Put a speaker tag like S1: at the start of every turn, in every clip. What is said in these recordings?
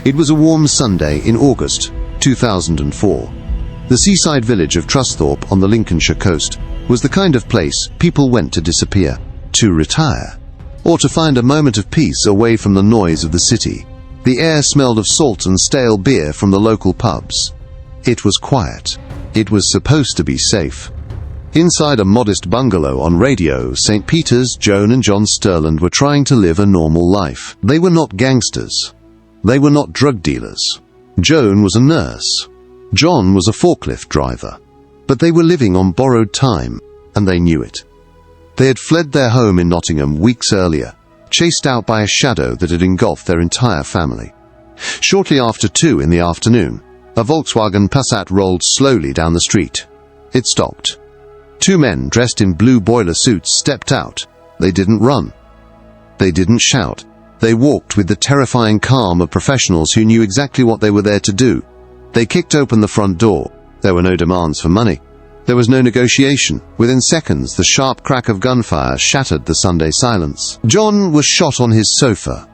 S1: It was a warm Sunday in August 2004. The seaside village of Trusthorpe on the Lincolnshire coast was the kind of place people went to disappear, to retire, or to find a moment of peace away from the noise of the city. The air smelled of salt and stale beer from the local pubs. It was quiet. It was supposed to be safe. Inside a modest bungalow on Radio St. Peter's, Joan and John Stirland were trying to live a normal life. They were not gangsters. They were not drug dealers. Joan was a nurse. John was a forklift driver. But they were living on borrowed time, and they knew it. They had fled their home in Nottingham weeks earlier, chased out by a shadow that had engulfed their entire family. Shortly after 2 in the afternoon, a Volkswagen Passat rolled slowly down the street. It stopped. 2 men dressed in blue boiler suits stepped out. They didn't run. They didn't shout. They walked with the terrifying calm of professionals who knew exactly what they were there to do. They kicked open the front door. There were no demands for money. There was no negotiation. Within seconds, the sharp crack of gunfire shattered the Sunday silence. John was shot on his sofa.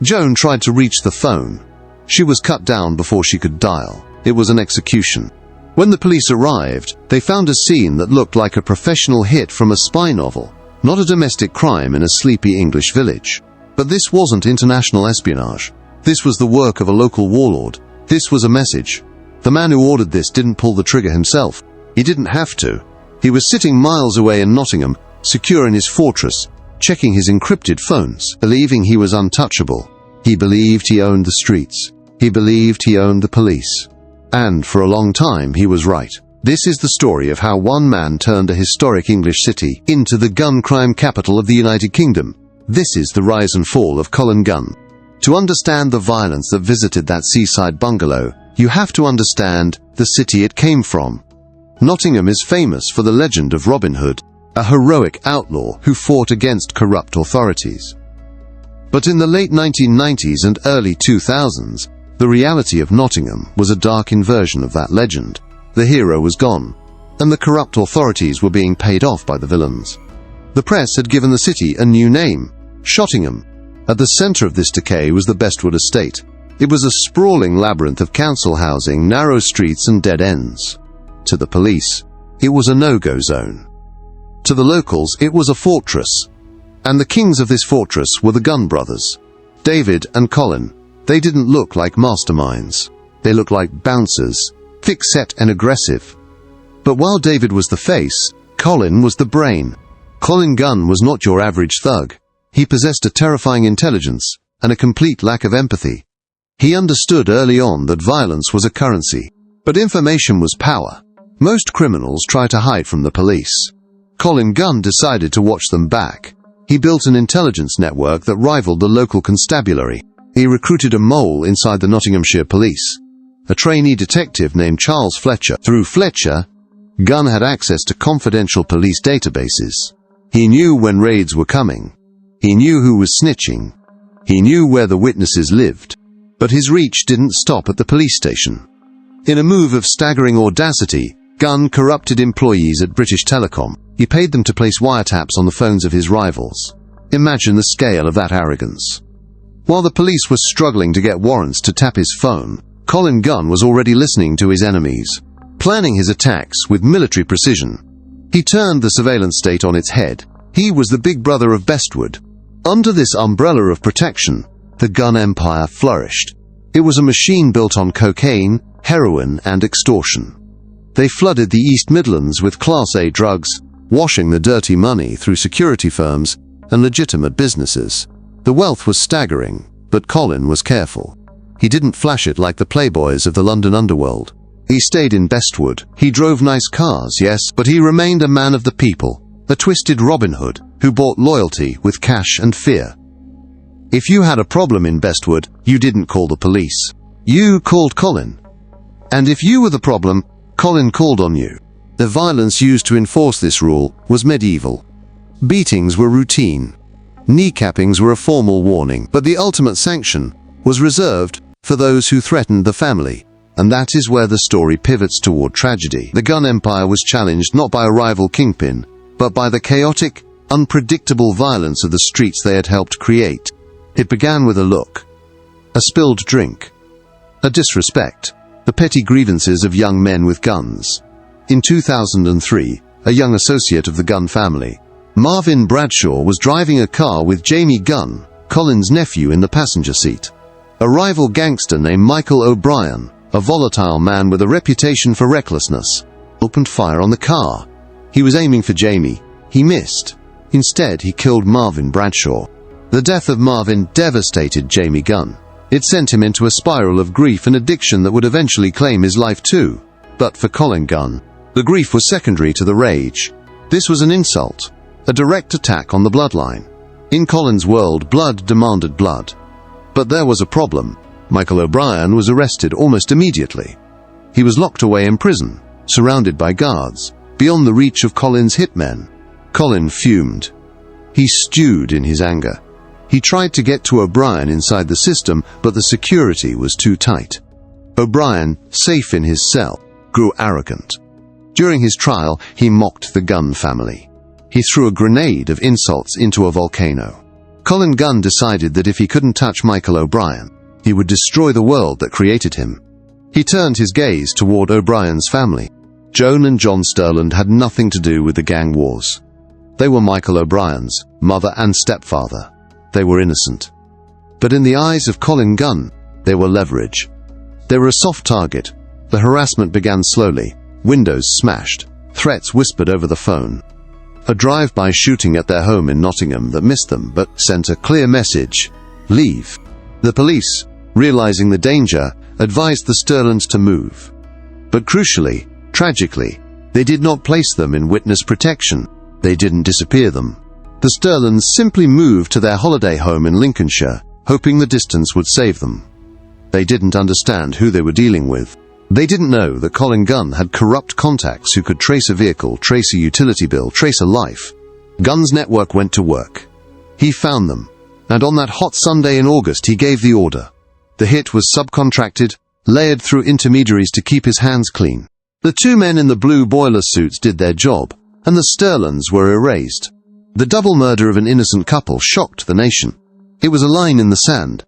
S1: Joan tried to reach the phone. She was cut down before she could dial. It was an execution. When the police arrived, they found a scene that looked like a professional hit from a spy novel, not a domestic crime in a sleepy English village. But this wasn't international espionage. This was the work of a local warlord. This was a message. The man who ordered this didn't pull the trigger himself. He didn't have to. He was sitting miles away in Nottingham, secure in his fortress, checking his encrypted phones, believing he was untouchable. He believed he owned the streets. He believed he owned the police. And for a long time he was right. This is the story of how one man turned a historic English city into the gun crime capital of the United Kingdom. This is the rise and fall of Colin Gunn. To understand the violence that visited that seaside bungalow, you have to understand the city it came from. Nottingham is famous for the legend of Robin Hood, a heroic outlaw who fought against corrupt authorities. But in the late 1990s and early 2000s, the reality of Nottingham was a dark inversion of that legend. The hero was gone, and the corrupt authorities were being paid off by the villains. The press had given the city a new name, Shottingham. At the centre of this decay was the Bestwood Estate. It was a sprawling labyrinth of council housing, narrow streets and dead ends. To the police, it was a no-go zone. To the locals, it was a fortress. And the kings of this fortress were the Gunn brothers, David and Colin. They didn't look like masterminds. They looked like bouncers, thick-set and aggressive. But while David was the face, Colin was the brain. Colin Gunn was not your average thug. He possessed a terrifying intelligence and a complete lack of empathy. He understood early on that violence was a currency, but information was power. Most criminals try to hide from the police. Colin Gunn decided to watch them back. He built an intelligence network that rivaled the local constabulary. He recruited a mole inside the Nottinghamshire police, a trainee detective named Charles Fletcher. Through Fletcher, Gunn had access to confidential police databases. He knew when raids were coming. He knew who was snitching. He knew where the witnesses lived. But his reach didn't stop at the police station. In a move of staggering audacity, Gunn corrupted employees at British Telecom. He paid them to place wiretaps on the phones of his rivals. Imagine the scale of that arrogance. While the police were struggling to get warrants to tap his phone, Colin Gunn was already listening to his enemies, planning his attacks with military precision. He turned the surveillance state on its head. He was the big brother of Bestwood. Under this umbrella of protection, the Gunn empire flourished. It was a machine built on cocaine, heroin, and extortion. They flooded the East Midlands with Class A drugs, washing the dirty money through security firms and legitimate businesses. The wealth was staggering, but Colin was careful. He didn't flash it like the playboys of the London underworld. He stayed in Bestwood. He drove nice cars, yes, but he remained a man of the people, a twisted Robin Hood who bought loyalty with cash and fear. If you had a problem in Bestwood, you didn't call the police. You called Colin. And if you were the problem, Colin called on you. The violence used to enforce this rule was medieval. Beatings were routine. Kneecappings were a formal warning, but the ultimate sanction was reserved for those who threatened the family. And that is where the story pivots toward tragedy. The Gunn empire was challenged not by a rival kingpin, but by the chaotic, unpredictable violence of the streets they had helped create. It began with a look, a spilled drink, a disrespect, the petty grievances of young men with guns. In 2003, a young associate of the Gunn family, Marvin Bradshaw, was driving a car with Jamie Gunn, Colin's nephew, in the passenger seat. A rival gangster named Michael O'Brien, a volatile man with a reputation for recklessness, opened fire on the car. He was aiming for Jamie. He missed. Instead, he killed Marvin Bradshaw. The death of Marvin devastated Jamie Gunn. It sent him into a spiral of grief and addiction that would eventually claim his life too. But for Colin Gunn, the grief was secondary to the rage. This was an insult, a direct attack on the bloodline. In Colin's world, blood demanded blood. But there was a problem. Michael O'Brien was arrested almost immediately. He was locked away in prison, surrounded by guards, beyond the reach of Colin's hitmen. Colin fumed. He stewed in his anger. He tried to get to O'Brien inside the system, but the security was too tight. O'Brien, safe in his cell, grew arrogant. During his trial, he mocked the Gunn family. He threw a grenade of insults into a volcano. Colin Gunn decided that if he couldn't touch Michael O'Brien, he would destroy the world that created him. He turned his gaze toward O'Brien's family. Joan and John Stirland had nothing to do with the gang wars. They were Michael O'Brien's mother and stepfather. They were innocent. But in the eyes of Colin Gunn, they were leverage. They were a soft target. The harassment began slowly. Windows smashed. Threats whispered over the phone. A drive-by shooting at their home in Nottingham that missed them but sent a clear message: leave. The police, realizing the danger, advised the Stirlands to move. But crucially, tragically, they did not place them in witness protection. They didn't disappear them. The Stirlands simply moved to their holiday home in Lincolnshire, hoping the distance would save them. They didn't understand who they were dealing with. They didn't know that Colin Gunn had corrupt contacts who could trace a vehicle, trace a utility bill, trace a life. Gunn's network went to work. He found them, and on that hot Sunday in August he gave the order. The hit was subcontracted, layered through intermediaries to keep his hands clean. The two men in the blue boiler suits did their job, and the Stirlands were erased. The double murder of an innocent couple shocked the nation. It was a line in the sand.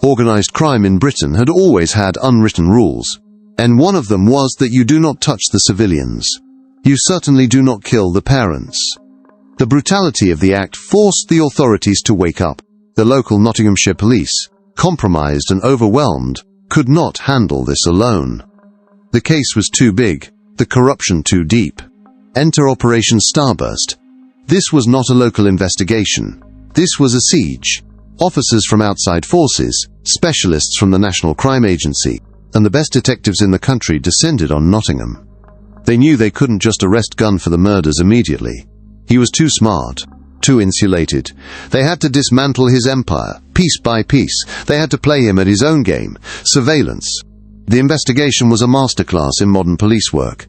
S1: Organized crime in Britain had always had unwritten rules. And one of them was that you do not touch the civilians. You certainly do not kill the parents. The brutality of the act forced the authorities to wake up. The local Nottinghamshire police, compromised and overwhelmed, could not handle this alone. The case was too big, the corruption too deep. Enter Operation Starburst. This was not a local investigation. This was a siege. Officers from outside forces, specialists from the National Crime Agency, and the best detectives in the country descended on Nottingham. They knew they couldn't just arrest Gunn for the murders immediately. He was too smart, too insulated. They had to dismantle his empire, piece by piece. They had to play him at his own game, surveillance. The investigation was a masterclass in modern police work.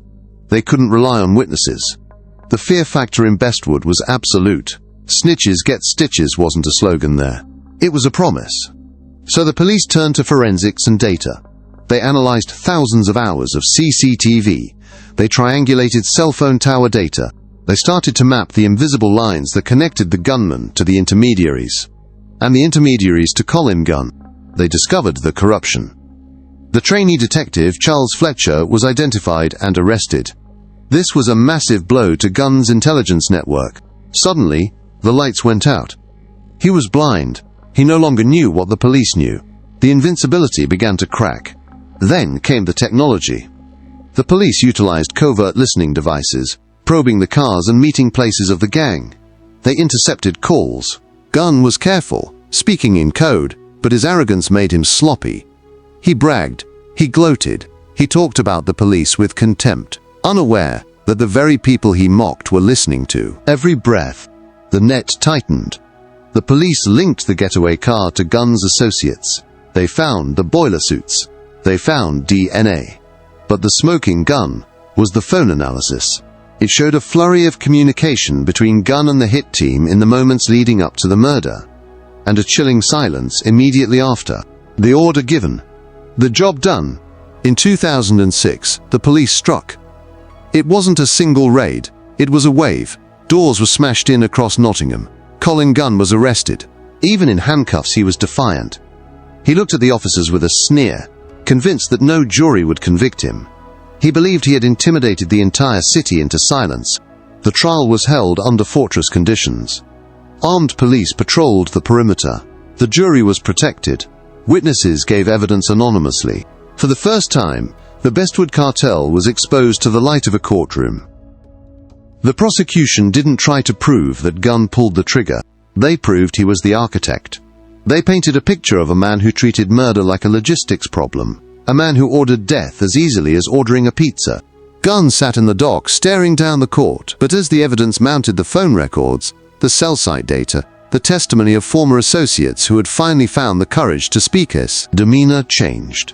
S1: They couldn't rely on witnesses. The fear factor in Bestwood was absolute. Snitches get stitches wasn't a slogan there. It was a promise. So the police turned to forensics and data. They analyzed thousands of hours of CCTV. They triangulated cell phone tower data. They started to map the invisible lines that connected the gunman to the intermediaries, and the intermediaries to Colin Gunn. They discovered the corruption. The trainee detective, Charles Fletcher, was identified and arrested. This was a massive blow to Gunn's intelligence network. Suddenly, the lights went out. He was blind. He no longer knew what the police knew. The invincibility began to crack. Then came the technology. The police utilized covert listening devices, probing the cars and meeting places of the gang. They intercepted calls. Gunn was careful, speaking in code, but his arrogance made him sloppy. He bragged, he gloated, he talked about the police with contempt, unaware that the very people he mocked were listening to every breath. The net tightened. The police linked the getaway car to Gunn's associates. They found the boiler suits. They found DNA. But the smoking gun was the phone analysis. It showed a flurry of communication between Gunn and the hit team in the moments leading up to the murder, and a chilling silence immediately after. The order given. The job done. In 2006, the police struck. It wasn't a single raid. It was a wave. Doors were smashed in across Nottingham. Colin Gunn was arrested. Even in handcuffs, he was defiant. He looked at the officers with a sneer. convinced that no jury would convict him. He believed he had intimidated the entire city into silence. The trial was held under fortress conditions. Armed police patrolled the perimeter. The jury was protected. Witnesses gave evidence anonymously. For the first time, the Bestwood Cartel was exposed to the light of a courtroom. The prosecution didn't try to prove that Gunn pulled the trigger. They proved he was the architect. They painted a picture of a man who treated murder like a logistics problem, a man who ordered death as easily as ordering a pizza. Gunn sat in the dock staring down the court, but as the evidence mounted, the phone records, the cell site data, the testimony of former associates who had finally found the courage to speak, his demeanor changed.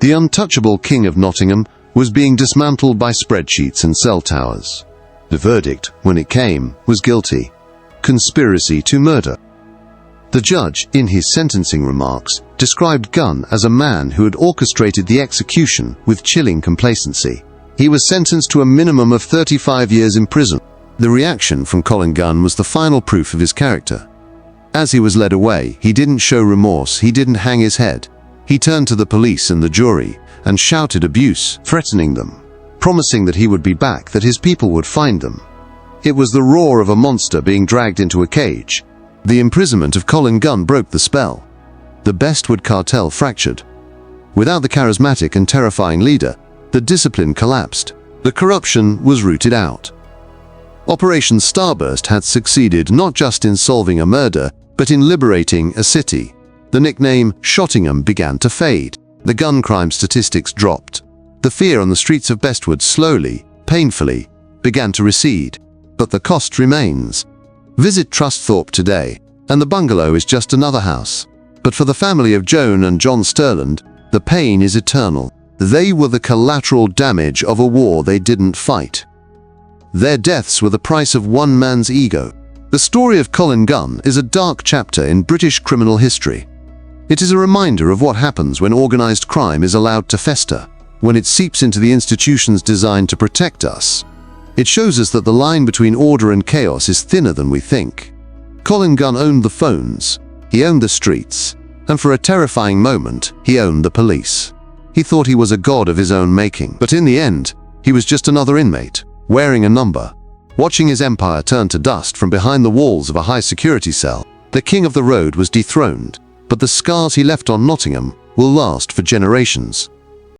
S1: The untouchable king of Nottingham was being dismantled by spreadsheets and cell towers. The verdict, when it came, was guilty. Conspiracy to murder. The judge, in his sentencing remarks, described Gunn as a man who had orchestrated the execution with chilling complacency. He was sentenced to a minimum of 35 years in prison. The reaction from Colin Gunn was the final proof of his character. As he was led away, he didn't show remorse, he didn't hang his head. He turned to the police and the jury and shouted abuse, threatening them, promising that he would be back, that his people would find them. It was the roar of a monster being dragged into a cage. The imprisonment of Colin Gunn broke the spell. The Bestwood Cartel fractured. Without the charismatic and terrifying leader, the discipline collapsed. The corruption was rooted out. Operation Starburst had succeeded not just in solving a murder, but in liberating a city. The nickname Shottingham began to fade. The gun crime statistics dropped. The fear on the streets of Bestwood slowly, painfully, began to recede. But the cost remains. Visit Trusthorpe today, and the bungalow is just another house. But for the family of Joan and John Stirland, the pain is eternal. They were the collateral damage of a war they didn't fight. Their deaths were the price of one man's ego. The story of Colin Gunn is a dark chapter in British criminal history. It is a reminder of what happens when organized crime is allowed to fester, when it seeps into the institutions designed to protect us. It shows us that the line between order and chaos is thinner than we think. Colin Gunn owned the phones, he owned the streets, and for a terrifying moment, he owned the police. He thought he was a god of his own making, but in the end, he was just another inmate, wearing a number, watching his empire turn to dust from behind the walls of a high-security cell. The king of the road was dethroned, but the scars he left on Nottingham will last for generations.